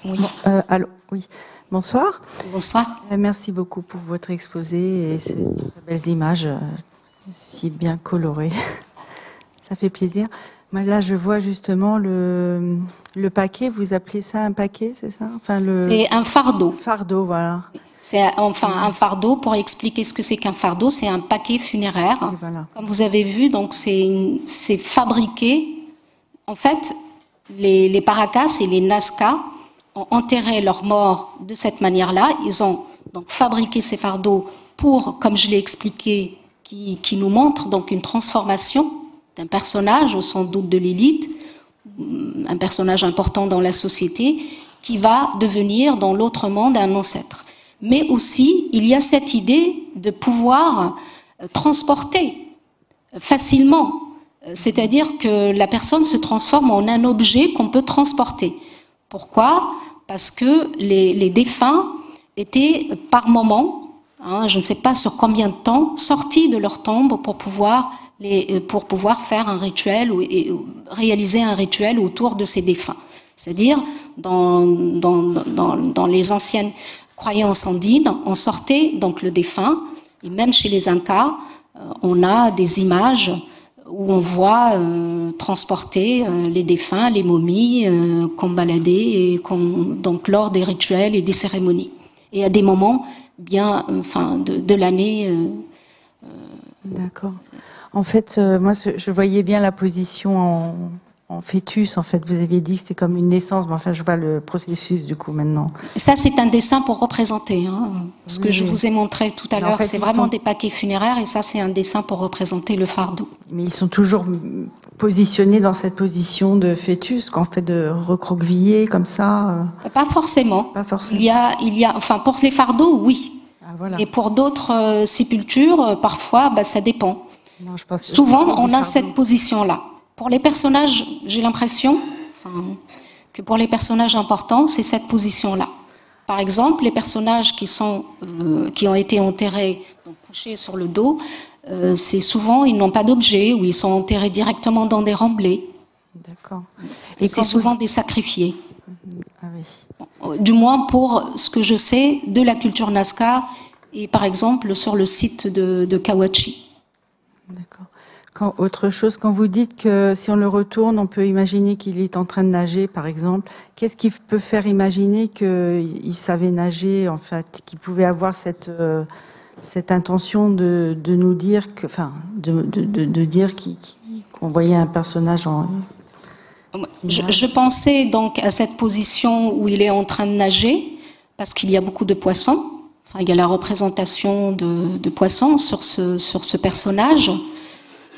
Oui. Bon, allô, oui. Bonsoir. Bonsoir. Merci beaucoup pour votre exposé et ces très belles images si bien colorées. Ça fait plaisir. Moi, là, je vois justement le paquet. Vous appelez ça un paquet, c'est ça? Enfin, c'est un fardeau. Fardeau, voilà. C'est enfin un fardeau. Pour expliquer ce que c'est qu'un fardeau, c'est un paquet funéraire. Voilà. Comme vous avez vu, donc c'est fabriqué. En fait, les Paracas et les Nazca ont enterré leurs morts de cette manière-là. Ils ont donc fabriqué ces fardeaux pour, comme je l'ai expliqué, qui nous montre donc une transformation d'un personnage, sans doute de l'élite, un personnage important dans la société, qui va devenir dans l'autre monde un ancêtre. Mais aussi, il y a cette idée de pouvoir transporter facilement, c'est-à-dire que la personne se transforme en un objet qu'on peut transporter. Pourquoi? Parce que les défunts étaient par moment, je ne sais pas sur combien de temps, sortis de leur tombe pour pouvoir faire un rituel ou réaliser un rituel autour de ces défunts. C'est-à-dire, dans les anciennes croyances andines, on sortait donc le défunt, et même chez les Incas, on a des images où on voit transporter les défunts, les momies, qu'on baladait donc lors des rituels et des cérémonies. Et à des moments bien, de l'année. D'accord. En fait, moi, je voyais bien la position en fœtus. En fait, vous aviez dit que c'était comme une naissance, mais enfin, je vois le processus du coup maintenant. Ça, c'est un dessin pour représenter. Ce que je vous ai montré tout à l'heure, en fait, c'est vraiment des paquets funéraires, et ça, c'est un dessin pour représenter le fardeau. Mais ils sont toujours positionnés dans cette position de fœtus, qu'en fait de recroquevillé comme ça. Pas forcément. Pas forcément. Il y a, enfin, pour les fardeaux, oui. Ah, voilà. Et pour d'autres sépultures, parfois, ça dépend. Non, je pense souvent, on a cette position-là. Pour les personnages, j'ai l'impression que pour les personnages importants, c'est cette position-là. Par exemple, les personnages qui ont été enterrés, donc couchés sur le dos, c'est souvent, ils n'ont pas d'objet, ou ils sont enterrés directement dans des remblais. D'accord. Et c'est souvent des sacrifiés. Ah oui. Du moins pour ce que je sais de la culture Nazca, et par exemple sur le site de Cahuachi. D'accord. Autre chose, quand vous dites que si on le retourne, on peut imaginer qu'il est en train de nager, par exemple, qu'est-ce qui peut faire imaginer qu'il savait nager, en fait, qu'il pouvait avoir cette intention de nous dire que, enfin, de dire qu'on voyait un personnage en... Je pensais donc à cette position où il est en train de nager, parce qu'il y a beaucoup de poissons. Enfin, il y a la représentation de poissons sur ce personnage.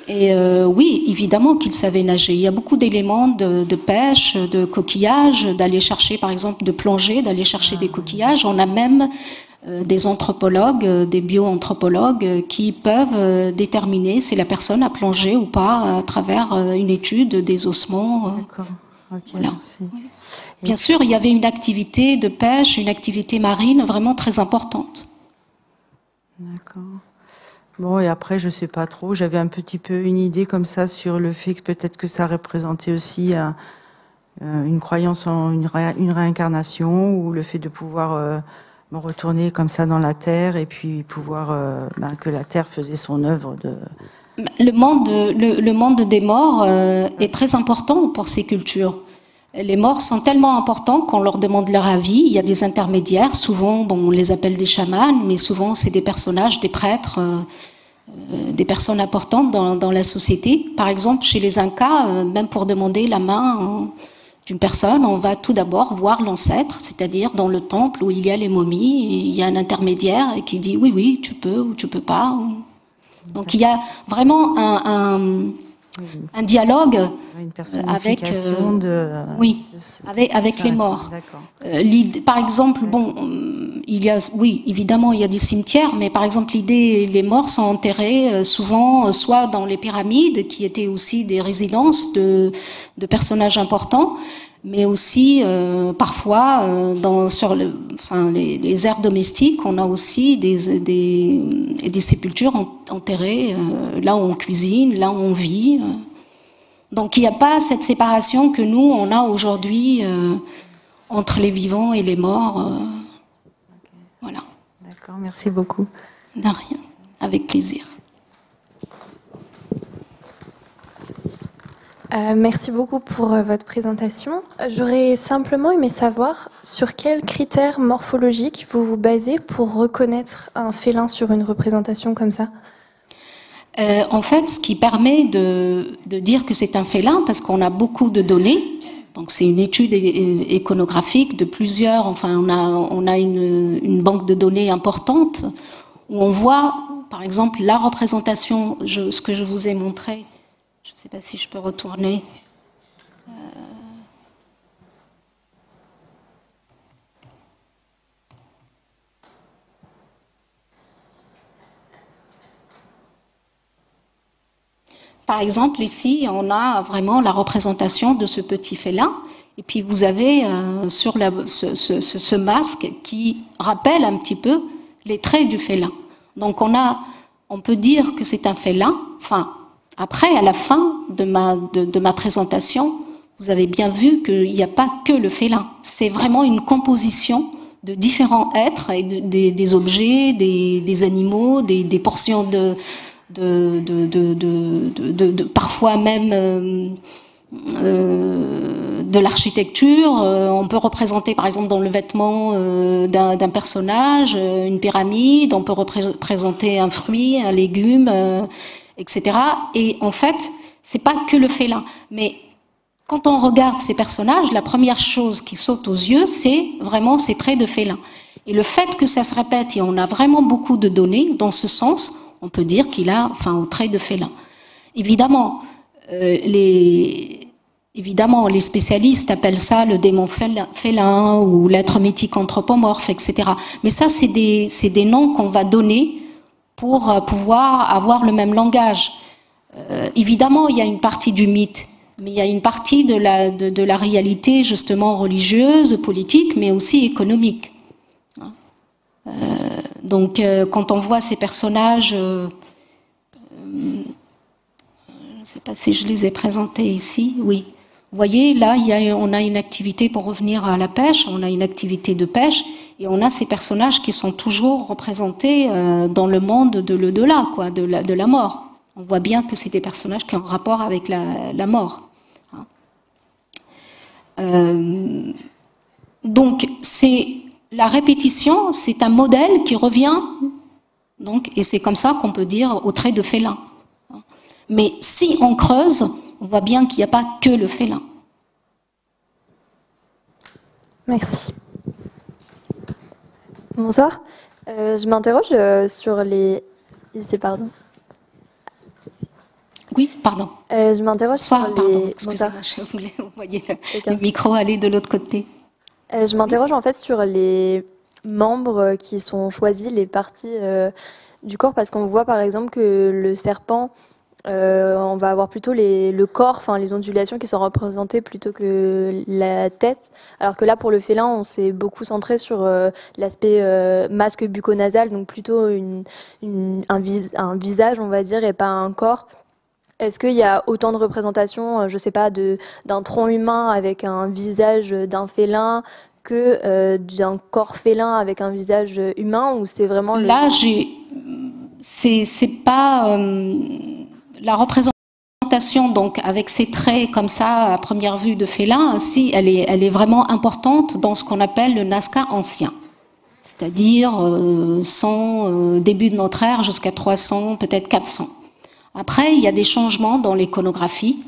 Et oui, évidemment qu'il savait nager. Il y a beaucoup d'éléments de pêche, de coquillages, d'aller chercher, par exemple, de plonger, d'aller chercher des coquillages. On a même des anthropologues, des bio-anthropologues qui peuvent déterminer si la personne a plongé ou pas à travers une étude des ossements. D'accord, ok, voilà. merci. Bien sûr, il y avait une activité de pêche, une activité marine vraiment très importante. D'accord. Bon, et après, je sais pas trop, j'avais un petit peu une idée comme ça sur le fait que peut-être que ça représentait aussi une croyance en une réincarnation, ou le fait de pouvoir retourner comme ça dans la terre et puis pouvoir que la terre faisait son œuvre de... Le monde des morts est très important pour ces cultures. Les morts sont tellement importants qu'on leur demande leur avis. Il y a des intermédiaires, souvent bon, on les appelle des chamans, mais souvent c'est des personnages, des prêtres, des personnes importantes dans la société. Par exemple, chez les Incas, même pour demander la main d'une personne, on va tout d'abord voir l'ancêtre, c'est-à-dire dans le temple où il y a les momies, et il y a un intermédiaire qui dit oui, oui, tu peux ou tu peux pas. Donc il y a vraiment un dialogue avec, avec les morts. Par exemple, bon, il y a, oui, évidemment, il y a des cimetières, mais par exemple, les morts sont enterrés souvent soit dans les pyramides, qui étaient aussi des résidences de personnages importants, mais aussi parfois sur les aires domestiques, on a aussi des sépultures enterrées là où on cuisine, là où on vit. Donc il n'y a pas cette séparation que nous on a aujourd'hui entre les vivants et les morts. Voilà. D'accord, merci beaucoup. De rien, avec plaisir. Merci beaucoup pour votre présentation. J'aurais simplement aimé savoir sur quels critères morphologiques vous vous basez pour reconnaître un félin sur une représentation comme ça. En fait, ce qui permet de dire que c'est un félin, parce qu'on a beaucoup de données, donc c'est une étude iconographique de plusieurs, enfin on a une banque de données importante, où on voit, par exemple, la représentation, ce que je vous ai montré. Je ne sais pas si je peux retourner. Par exemple, ici, on a vraiment la représentation de ce petit félin. Et puis, vous avez sur ce masque qui rappelle un petit peu les traits du félin. Donc, on peut dire que c'est un félin. Enfin, après, à la fin de ma présentation, vous avez bien vu qu'il n'y a pas que le félin. C'est vraiment une composition de différents êtres, et des objets, des animaux, des portions parfois même de l'architecture. On peut représenter, par exemple, dans le vêtement d'un personnage, une pyramide. On peut représenter un fruit, un légume, etc. Et en fait, c'est pas que le félin. Mais quand on regarde ces personnages, la première chose qui saute aux yeux, c'est vraiment ces traits de félin. Et le fait que ça se répète, et on a vraiment beaucoup de données dans ce sens, on peut dire qu'il a, enfin, au trait de félin. Évidemment, les spécialistes appellent ça le démon félin ou l'être mythique anthropomorphe, etc. Mais ça, c'est des noms qu'on va donner pour pouvoir avoir le même langage. Évidemment, il y a une partie du mythe, mais il y a une partie de la réalité, justement, religieuse, politique, mais aussi économique. Donc, quand on voit ces personnages, je ne sais pas si je les ai présentés ici, oui. Vous voyez, là, on a une activité, pour revenir à la pêche, on a une activité de pêche, et on a ces personnages qui sont toujours représentés dans le monde de l'au-delà, quoi, de la mort. On voit bien que c'est des personnages qui ont rapport avec la mort. Donc, la répétition, c'est un modèle qui revient Donc, et c'est comme ça qu'on peut dire au trait de félin. Mais si on creuse, on voit bien qu'il n'y a pas que le félin. Merci. Bonsoir. Je m'interroge sur les... Pardon. Oui, pardon. Je m'interroge sur les... Pardon, excusez-moi, je voulais envoyer le micro aller de l'autre côté. Je m'interroge en fait sur les membres qui sont choisis, les parties du corps, parce qu'on voit par exemple que le serpent, on va avoir plutôt le corps, enfin les ondulations qui sont représentées plutôt que la tête, alors que là pour le félin on s'est beaucoup centré sur l'aspect masque bucco-nasal, donc plutôt un visage on va dire et pas un corps. Est-ce qu'il y a autant de représentations, je ne sais pas, d'un tronc humain avec un visage d'un félin que d'un corps félin avec un visage humain, ou c'est vraiment... Là, c'est pas... la représentation, donc, avec ces traits comme ça, à première vue de félin, si, elle est vraiment importante dans ce qu'on appelle le Nazca ancien. C'est-à-dire début de notre ère jusqu'à 300, peut-être 400. Après, il y a des changements dans l'iconographie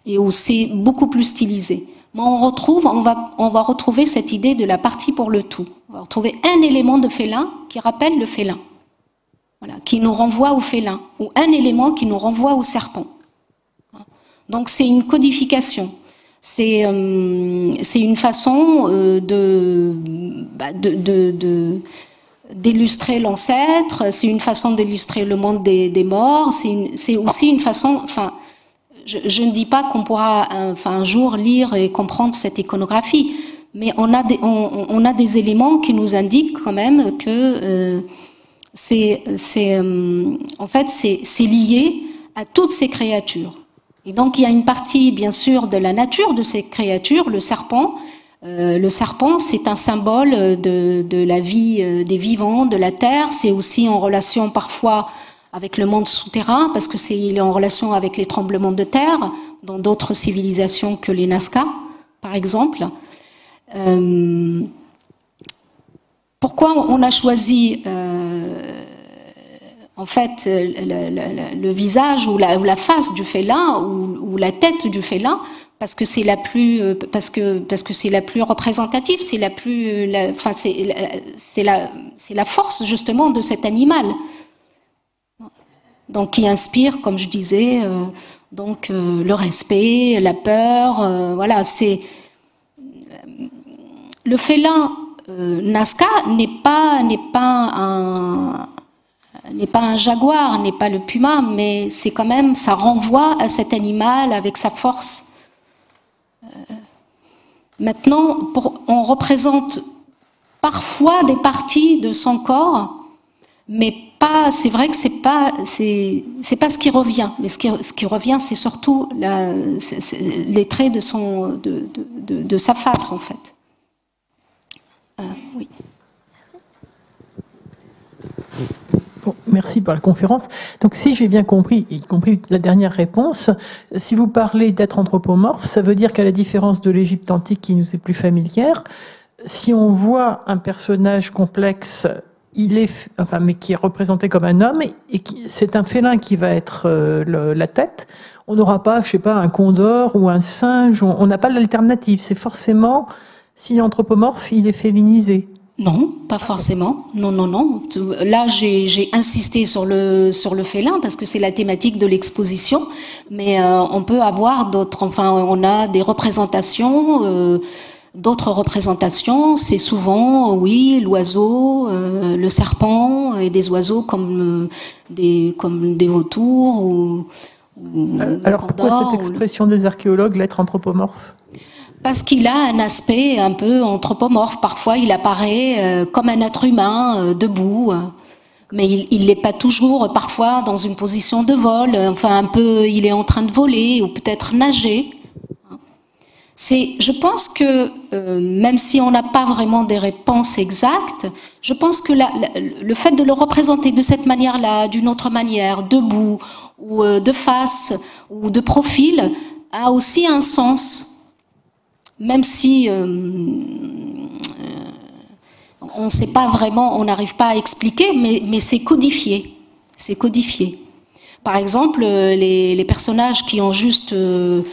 et où c'est beaucoup plus stylisé. Mais on va retrouver cette idée de la partie pour le tout. On va retrouver un élément de félin qui rappelle le félin, voilà, qui nous renvoie au félin, ou un élément qui nous renvoie au serpent. Donc c'est une codification. C'est une façon d'illustrer l'ancêtre, c'est une façon d'illustrer le monde des morts, c'est aussi une façon... Enfin, je ne dis pas qu'on pourra un jour lire et comprendre cette iconographie, mais on a des éléments qui nous indiquent quand même que en fait, c'est lié à toutes ces créatures. Et donc, il y a une partie, bien sûr, de la nature de ces créatures, le serpent. Le serpent, c'est un symbole de la vie des vivants, de la terre. C'est aussi en relation parfois avec le monde souterrain, parce que il est en relation avec les tremblements de terre dans d'autres civilisations que les Nazca, par exemple. Pourquoi on a choisi en fait le visage ou la face du félin ou la tête du félin? Parce que c'est la plus représentative, c'est la force justement de cet animal. Donc qui inspire, comme je disais, le respect, la peur, voilà. C'est le félin Nazca n'est pas un jaguar, n'est pas le puma, mais c'est quand même, ça renvoie à cet animal avec sa force. Maintenant, on représente parfois des parties de son corps, mais pas. C'est vrai que c'est pas ce qui revient. Mais ce qui revient, c'est surtout les traits de sa face, en fait. Oui. Bon, merci pour la conférence. Donc, si j'ai bien compris, y compris la dernière réponse, si vous parlez d'être anthropomorphe, ça veut dire qu'à la différence de l'Égypte antique qui nous est plus familière, si on voit un personnage complexe, mais qui est représenté comme un homme, et c'est un félin qui va être la tête, on n'aura pas, je sais pas, un condor ou un singe, on n'a pas l'alternative. C'est forcément, s'il est anthropomorphe, il est félinisé. Non, pas forcément. Non. Là, j'ai insisté sur le félin parce que c'est la thématique de l'exposition, mais on peut avoir d'autres. Enfin, on a des représentations. D'autres représentations, c'est souvent, oui, l'oiseau, le serpent, et des oiseaux comme des vautours alors pourquoi cette expression des archéologues, l'être anthropomorphe? Parce qu'il a un aspect un peu anthropomorphe. Parfois, il apparaît comme un être humain, debout, mais il n'est pas toujours, parfois, dans une position de vol. Enfin, un peu, il est en train de voler ou peut-être nager. Je pense que, même si on n'a pas vraiment des réponses exactes, je pense que le fait de le représenter de cette manière-là, d'une autre manière, debout, ou de face, ou de profil, a aussi un sens. Même si, On ne sait pas vraiment, on n'arrive pas à expliquer, mais c'est codifié. C'est codifié. Par exemple, les personnages qui ont juste le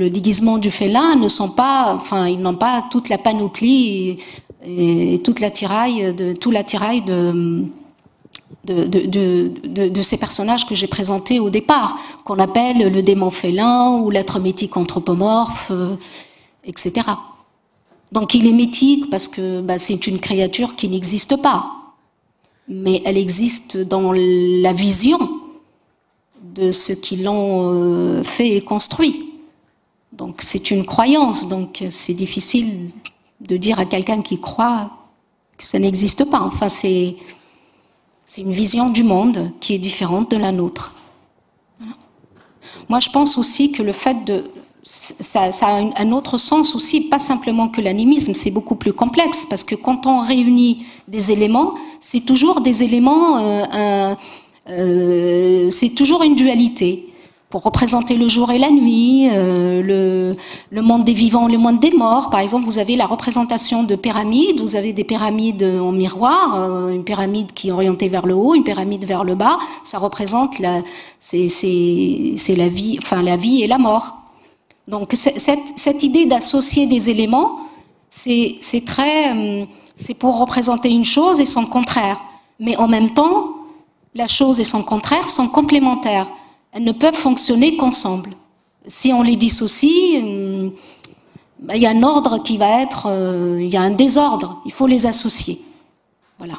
déguisement du félin ne sont pas, enfin, ils n'ont pas toute la panoplie et tout l'attirail de ces personnages que j'ai présentés au départ, qu'on appelle le démon félin ou l'être mythique anthropomorphe, etc. Donc il est mythique parce que c'est une créature qui n'existe pas, mais elle existe dans la vision de ceux qui l'ont fait et construit. Donc c'est une croyance, donc c'est difficile de dire à quelqu'un qui croit que ça n'existe pas. Enfin, c'est une vision du monde qui est différente de la nôtre. Voilà. Moi, je pense aussi que le fait de... Ça a un autre sens aussi, pas simplement que l'animisme, c'est beaucoup plus complexe, parce que quand on réunit des éléments, c'est toujours des éléments... c'est toujours une dualité. Pour représenter le jour et la nuit, le monde des vivants, le monde des morts. Par exemple, vous avez la représentation de pyramides, vous avez des pyramides en miroir, une pyramide qui est orientée vers le haut, une pyramide vers le bas. Ça représente c'est la vie, enfin la vie et la mort. Donc cette idée d'associer des éléments, c'est pour représenter une chose et son contraire. Mais en même temps, la chose et son contraire sont complémentaires. Elles ne peuvent fonctionner qu'ensemble. Si on les dissocie, il y a un ordre qui va être... il y a un désordre. Il faut les associer. Voilà.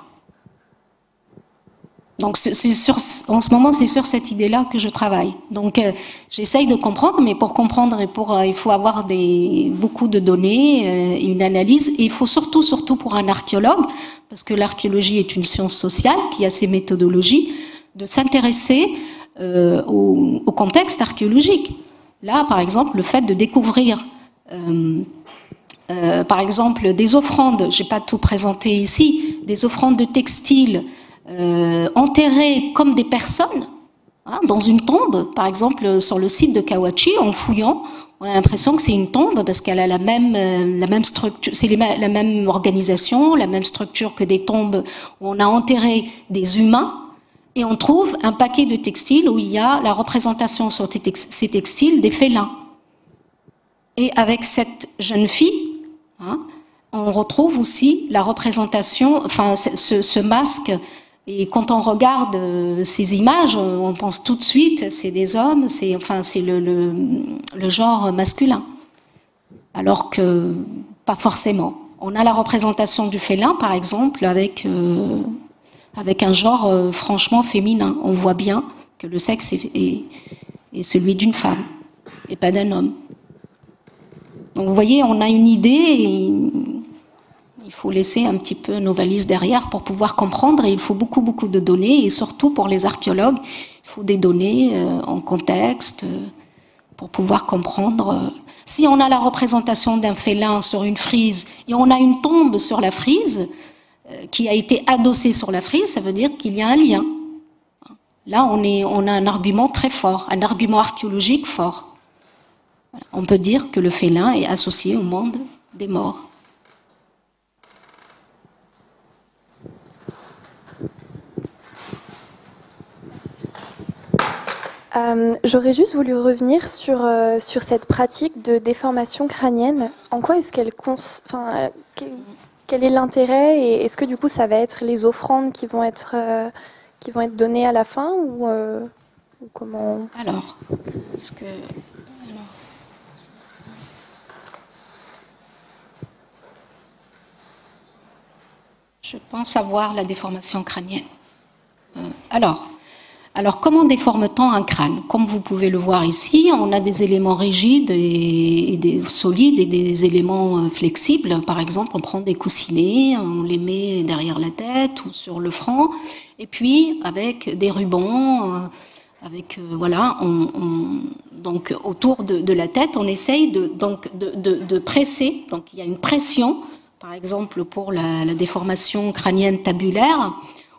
Donc, en ce moment, c'est sur cette idée-là que je travaille. Donc, j'essaye de comprendre, mais pour comprendre, il faut avoir beaucoup de données, une analyse. Et il faut surtout pour un archéologue, parce que l'archéologie est une science sociale qui a ses méthodologies, de s'intéresser au contexte archéologique. Là, par exemple, le fait de découvrir, par exemple, des offrandes, je n'ai pas tout présenté ici, des offrandes de textiles enterrées comme des personnes, hein, dans une tombe, par exemple, sur le site de Kawachi, en fouillant, on a l'impression que c'est une tombe parce qu'elle a la même structure, c'est la même organisation, la même structure que des tombes où on a enterré des humains. Et on trouve un paquet de textiles où il y a la représentation sur ces textiles des félins. Et avec cette jeune fille, hein, on retrouve aussi la représentation, enfin ce masque. Et quand on regarde ces images, on pense tout de suite, c'est des hommes, c'est le genre masculin. Alors que pas forcément. On a la représentation du félin, par exemple, avec un genre franchement féminin. On voit bien que le sexe est celui d'une femme et pas d'un homme. Donc vous voyez, on a une idée et il faut laisser un petit peu nos valises derrière pour pouvoir comprendre, et il faut beaucoup de données, et surtout pour les archéologues, il faut des données en contexte pour pouvoir comprendre. Si on a la représentation d'un félin sur une frise et on a une tombe sur la frise, qui a été adossé sur la frise, ça veut dire qu'il y a un lien. Là, on a un argument très fort, un argument archéologique fort. On peut dire que le félin est associé au monde des morts. J'aurais juste voulu revenir sur cette pratique de déformation crânienne. En quoi est-ce qu'elle... Quel est l'intérêt, et est-ce que du coup ça va être les offrandes qui vont être données à la fin ou comment? Alors, je pense avoir la déformation crânienne. Alors, comment déforme-t-on un crâne? Comme vous pouvez le voir ici, on a des éléments rigides et des solides et des éléments flexibles. Par exemple, on prend des coussinets, on les met derrière la tête ou sur le front, et puis avec des rubans, voilà, donc autour de la tête, on essaye de presser. Donc il y a une pression, par exemple pour la déformation crânienne tabulaire.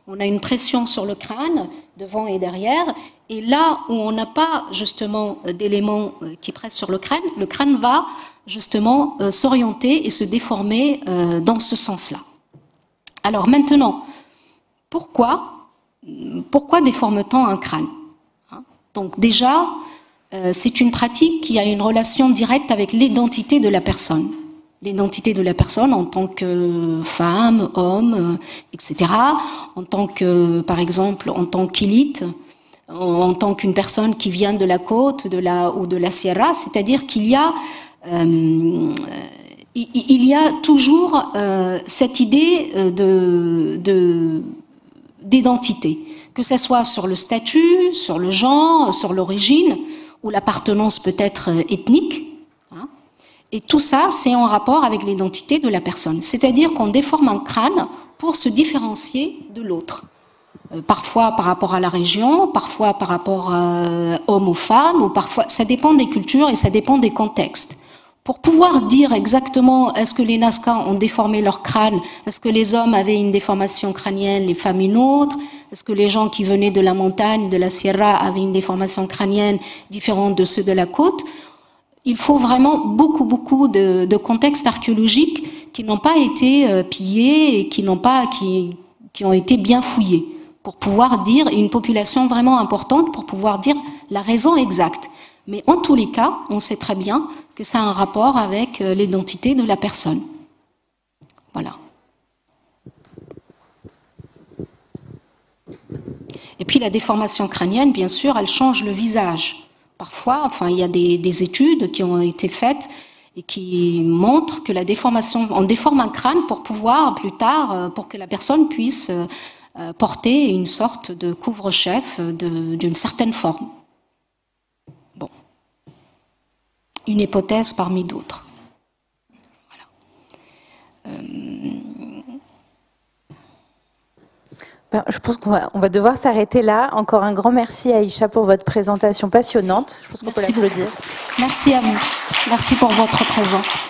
on a une pression sur le crâne, devant et derrière, et là où on n'a pas justement d'éléments qui pressent sur le crâne va justement s'orienter et se déformer dans ce sens-là. Alors maintenant, pourquoi déforme-t-on un crâne? Donc déjà, c'est une pratique qui a une relation directe avec l'identité de la personne. L'identité de la personne en tant que femme, homme, etc. En tant que, par exemple, en tant qu'élite, en tant qu'une personne qui vient de la côte ou de la sierra, c'est-à-dire qu'il y a toujours cette idée d'identité, que ce soit sur le statut, sur le genre, sur l'origine, ou l'appartenance peut-être ethnique. Et tout ça, c'est en rapport avec l'identité de la personne. C'est-à-dire qu'on déforme un crâne pour se différencier de l'autre. Parfois par rapport à la région, parfois par rapport homme ou femme, ou parfois, ça dépend des cultures et ça dépend des contextes. Pour pouvoir dire exactement est-ce que les Nazca ont déformé leur crâne, est-ce que les hommes avaient une déformation crânienne, les femmes une autre, est-ce que les gens qui venaient de la montagne, de la sierra, avaient une déformation crânienne différente de ceux de la côte, il faut vraiment beaucoup de contextes archéologiques qui n'ont pas été pillés et qui ont été bien fouillés pour pouvoir dire, une population vraiment importante pour pouvoir dire la raison exacte. Mais en tous les cas, on sait très bien que ça a un rapport avec l'identité de la personne. Voilà. Et puis la déformation crânienne, bien sûr, elle change le visage. Parfois, enfin, il y a des études qui ont été faites et qui montrent que la déformation, on déforme un crâne pour pouvoir plus tard, pour que la personne puisse porter une sorte de couvre-chef d'une certaine forme. Bon, une hypothèse parmi d'autres. Voilà. Je pense qu'on va devoir s'arrêter là. Encore un grand merci à Aïcha pour votre présentation passionnante. Je pense qu'on peut l'applaudir. Merci à vous. Merci pour votre présence.